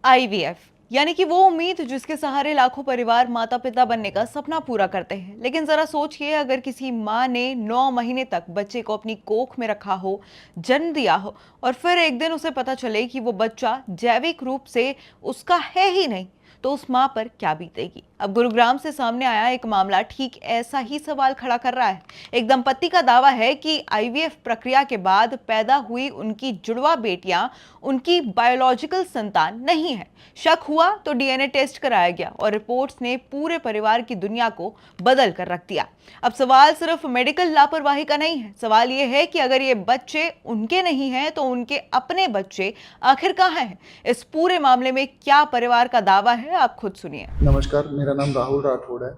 IVF यानी कि वो उम्मीद जिसके सहारे लाखों परिवार माता पिता बनने का सपना पूरा करते हैं। लेकिन जरा सोचिए, अगर किसी माँ ने 9 महीने तक बच्चे को अपनी कोख में रखा हो, जन्म दिया हो और फिर एक दिन उसे पता चले कि वो बच्चा जैविक रूप से उसका है ही नहीं, तो उस माँ पर क्या बीतेगी। अब गुरुग्राम से सामने आया एक मामला ठीक ऐसा ही सवाल खड़ा कर रहा है। एक दंपत्ति का दावा है कि आईवीएफ प्रक्रिया के बाद पैदा हुई उनकी जुड़वा बेटियां उनकी बायोलॉजिकल संतान नहीं है। शक हुआ तो डीएनए टेस्ट कराया गया और रिपोर्ट्स ने पूरे परिवार की दुनिया को बदल कर रख दिया। अब सवाल सिर्फ मेडिकल लापरवाही का नहीं है, सवाल यह है कि अगर ये बच्चे उनके नहीं हैं तो उनके अपने बच्चे आखिर कहां हैं। इस पूरे मामले में क्या परिवार का दावा है, आप खुद सुनिए। नमस्कार, मेरा नाम राहुल राठौड़ है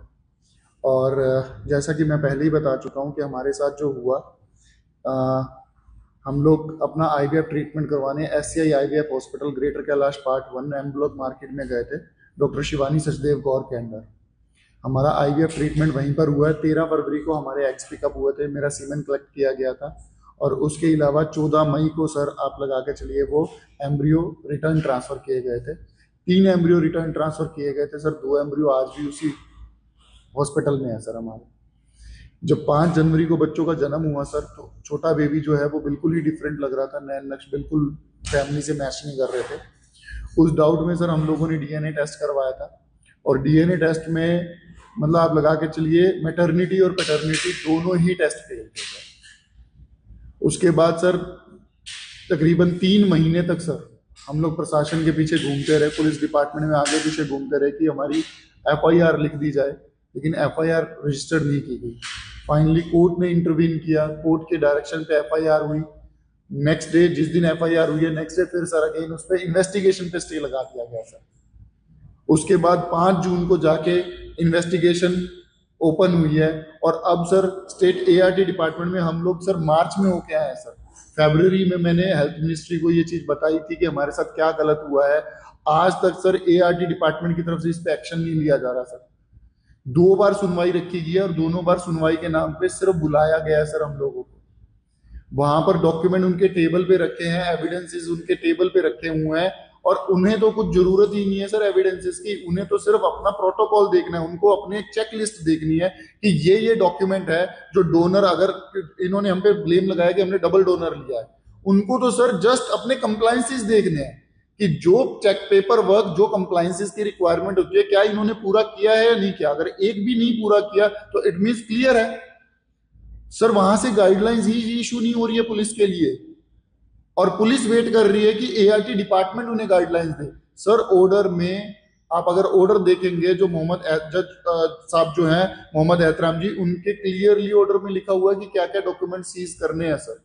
और जैसा कि मैं पहले ही बता चुका हूं कि हमारे साथ जो हुआ, हम लोग अपना आईवीएफ ट्रीटमेंट करवाने SCI IVF hospital Greater Kailash part 1 M block market में गए थे, डॉक्टर शिवानी सचदेव गौर के अंदर। हमारा आईवीएफ ट्रीटमेंट वहीं पर हुआ है। 13 फरवरी को हमारे एग्स पिकअप हुए थे, मेरा सीमेन कलेक्ट किया गया था और उसके अलावा 14 मई को सर आप लगा के चलिए वो एम्ब्रियो रिटर्न ट्रांसफर किए गए थे। 3 एम्ब्रियो रिटर्न ट्रांसफर किए गए थे सर। 2 एम्ब्रियो आज भी उसी हॉस्पिटल में है सर हमारे। जब 5 जनवरी को बच्चों का जन्म हुआ सर, तो छोटा बेबी जो है वो बिल्कुल ही डिफरेंट लग रहा था, नैन नक्श बिल्कुल फैमिली से मैच नहीं कर रहे थे। उस डाउट में सर हम लोगों ने डीएनए टेस्ट करवाया था और डीएनए टेस्ट में मतलब आप लगा के चलिए मैटरनिटी और पैटर्निटी दोनों ही टेस्ट फेल थे सर। उसके बाद सर तकरीबन 3 महीने तक सर हम लोग प्रशासन के पीछे घूमते रहे, पुलिस डिपार्टमेंट में आगे पीछे घूमते रहे कि हमारी एफआईआर लिख दी जाए, लेकिन एफआईआर रजिस्टर्ड नहीं की गई। फाइनली कोर्ट ने इंटरवीन किया, कोर्ट के डायरेक्शन पे एफआईआर हुई। नेक्स्ट डे जिस दिन एफआईआर हुई है, नेक्स्ट डे फिर सर अगेन उस पर इन्वेस्टिगेशन पे स्टे लगा दिया गया सर। उसके बाद 5 जून को जाके इन्वेस्टिगेशन ओपन हुई है और अब सर स्टेट एआरटी डिपार्टमेंट में हम लोग सर मार्च में होके आए हैं सर। फरवरी में मैंने हेल्थ मिनिस्ट्री को ये चीज बताई थी कि हमारे साथ क्या गलत हुआ है। आज तक सर एआरटी डिपार्टमेंट की तरफ से इस पे एक्शन नहीं लिया जा रहा सर। 2 बार सुनवाई रखी गई है और दोनों बार सुनवाई के नाम पे सिर्फ बुलाया गया है सर हम लोगों को। वहां पर डॉक्यूमेंट उनके टेबल पे रखे हैं, एविडेंसेस उनके टेबल पे रखे हुए हैं और उन्हें तो कुछ जरूरत ही नहीं है सर एविडेंसेस की। उन्हें तो सिर्फ अपना प्रोटोकॉल देखना है, उनको अपनी चेक लिस्ट देखनी है कि ये डॉक्यूमेंट है जो डोनर, अगर इन्होंने हम पे ब्लेम लगाया कि हमने डबल डोनर लिया है, उनको तो सर जस्ट अपने कंप्लायंसेस देखने हैं कि जो चेक पेपर वर्क, जो कंप्लायंसेस की रिक्वायरमेंट होती है, क्या इन्होंने पूरा किया है या नहीं किया। अगर एक भी नहीं पूरा किया तो इट मीन्स क्लियर है सर। वहां से गाइडलाइंस ही इशू नहीं हो रही है पुलिस के लिए और पुलिस वेट कर रही है कि एआरटी डिपार्टमेंट उन्हें गाइडलाइंस दे सर। ऑर्डर में आप अगर ऑर्डर देखेंगे जो मोहम्मद जज साहब जो हैं मोहम्मद एहतराम जी, उनके क्लियरली ऑर्डर में लिखा हुआ है कि क्या क्या डॉक्यूमेंट सीज करने हैं सर।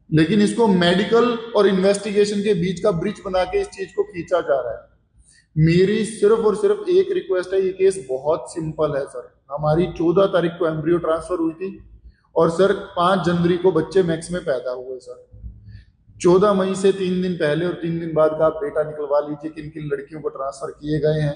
लेकिन इसको मेडिकल और इन्वेस्टिगेशन के बीच का ब्रिज बना के इस चीज को खींचा जा रहा है। मेरी सिर्फ और सिर्फ एक रिक्वेस्ट है, ये केस बहुत सिंपल है सर। हमारी 14 तारीख को एम्ब्रियो ट्रांसफर हुई थी और सर 5 जनवरी को बच्चे मैक्स में पैदा हुए सर। 14 मई से 3 दिन पहले और 3 दिन बाद का आप डेटा निकलवा लीजिए किन किन लड़कियों को ट्रांसफर किए गए हैं।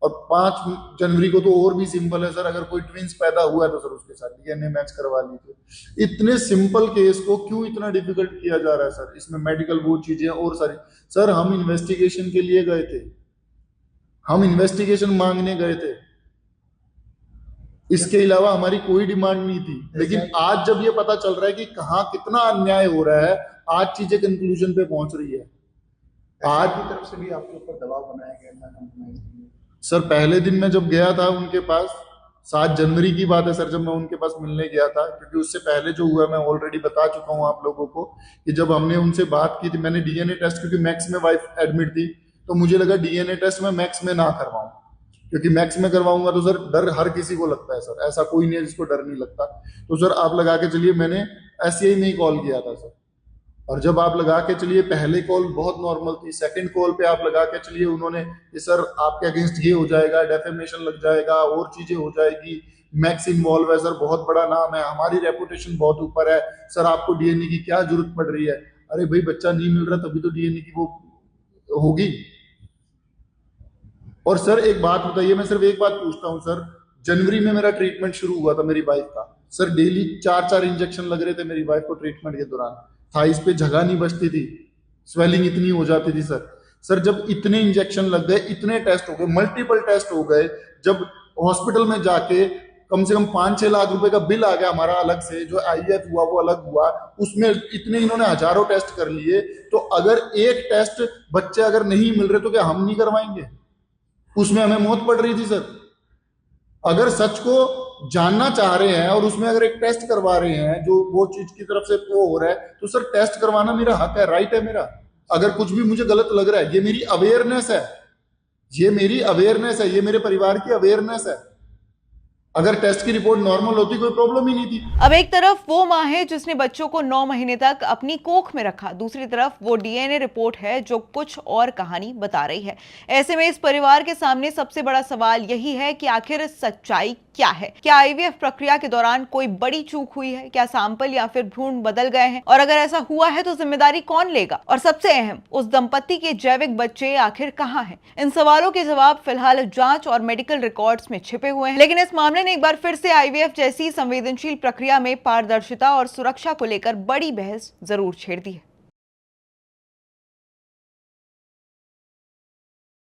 और 5 जनवरी को तो और भी सिंपल है सर, अगर कोई ट्विंस पैदा हुआ है तो सर उसके साथ डीएनए मैच करवा लीजिए। इतने सिंपल केस को क्यों इतना डिफिकल्ट किया जा रहा है सर। इसमें मेडिकल वो चीजें और सारी सर, हम इन्वेस्टिगेशन के लिए गए थे, हम इन्वेस्टिगेशन मांगने गए थे, इसके अलावा हमारी कोई डिमांड नहीं थी। लेकिन आज जब ये पता चल रहा है कि कहाँ कितना अन्याय हो रहा है, आज चीजें कंक्लूजन पे पहुंच रही है। आज की तरफ से भी आपके ऊपर दबाव बनाया गया था सर। पहले दिन मैं जब गया था उनके पास, 7 जनवरी की बात है सर, जब मैं उनके पास मिलने गया था, क्योंकि उससे पहले जो हुआ मैं ऑलरेडी बता चुका हूं आप लोगों को कि जब हमने उनसे बात की थी, मैंने डीएनए टेस्ट, क्योंकि मैक्स में वाइफ एडमिट थी, तो मुझे लगा डीएनए टेस्ट मैं मैक्स में ना करवाऊं, क्योंकि मैक्स में करवाऊंगा तो सर डर हर किसी को लगता है सर, ऐसा कोई नहीं है जिसको डर नहीं लगता। तो सर आप लगा के चलिए मैंने एससीआई में ही कॉल किया था सर। और जब आप लगा के चलिए पहले कॉल बहुत नॉर्मल थी, सेकंड कॉल पे आप लगा के चलिए उन्होंने कि सर आपके अगेंस्ट ये हो जाएगा, डेफेमेशन लग जाएगा, और चीजें हो जाएगी, मैक्स इन्वॉल्व है सर, बहुत बड़ा नाम है, हमारी रेपुटेशन बहुत ऊपर है सर, आपको डीएनए की क्या जरूरत पड़ रही है। अरे भाई बच्चा नहीं मिल रहा तभी तो डीएनए की वो होगी। और सर एक बात बताइए, मैं सिर्फ एक बात पूछता हूँ सर, जनवरी में मेरा ट्रीटमेंट शुरू हुआ था मेरी वाइफ का सर, डेली 4-4 इंजेक्शन लग रहे थे मेरी वाइफ को ट्रीटमेंट के दौरान। थाइस पे जगह नहीं बचती थी, स्वेलिंग इतनी हो जाती थी सर। सर जब इतने इंजेक्शन लग गए, इतने टेस्ट हो गए, मल्टीपल टेस्ट हो गए, जब हॉस्पिटल में जाके कम से कम 5-6 लाख रुपए का बिल आ गया हमारा अलग से, जो आईवीएफ हुआ वो अलग हुआ, उसमें इतने इन्होंने हजारों टेस्ट कर लिए, तो अगर एक टेस्ट बच्चे अगर नहीं मिल रहे तो क्या हम नहीं करवाएंगे? उसमें हमें मौत पड़ रही थी सर। अगर सच को जानना चाह रहे हैं और उसमें अगर एक टेस्ट करवा रहे हैं जो वो चीज की तरफ से वो हो रहा है, तो सर टेस्ट करवाना मेरा हक है, राइट है मेरा। अगर कुछ भी मुझे गलत लग रहा है, ये मेरी अवेयरनेस है, ये मेरी अवेयरनेस है, ये मेरे परिवार की अवेयरनेस है। अगर टेस्ट की रिपोर्ट नॉर्मल होती कोई प्रॉब्लम ही नहीं थी। अब एक तरफ वो माँ है जिसने बच्चों को 9 महीने तक अपनी कोख में रखा, दूसरी तरफ वो डीएनए रिपोर्ट है जो कुछ और कहानी बता रही है। ऐसे में इस परिवार के सामने सबसे बड़ा सवाल यही है कि आखिर सच्चाई क्या है? क्या आईवीएफ प्रक्रिया के दौरान कोई बड़ी चूक हुई है? क्या सैंपल या फिर भ्रूण बदल गए हैं? और अगर ऐसा हुआ है तो जिम्मेदारी कौन लेगा? और सबसे अहम, उस दंपत्ति के जैविक बच्चे आखिर कहां हैं? इन सवालों के जवाब फिलहाल जांच और मेडिकल रिकॉर्ड्स में छिपे हुए हैं, लेकिन इस मामले ने एक बार फिर से आईवीएफ जैसी संवेदनशील प्रक्रिया में पारदर्शिता और सुरक्षा को लेकर बड़ी बहस जरूर छेड़ दी है।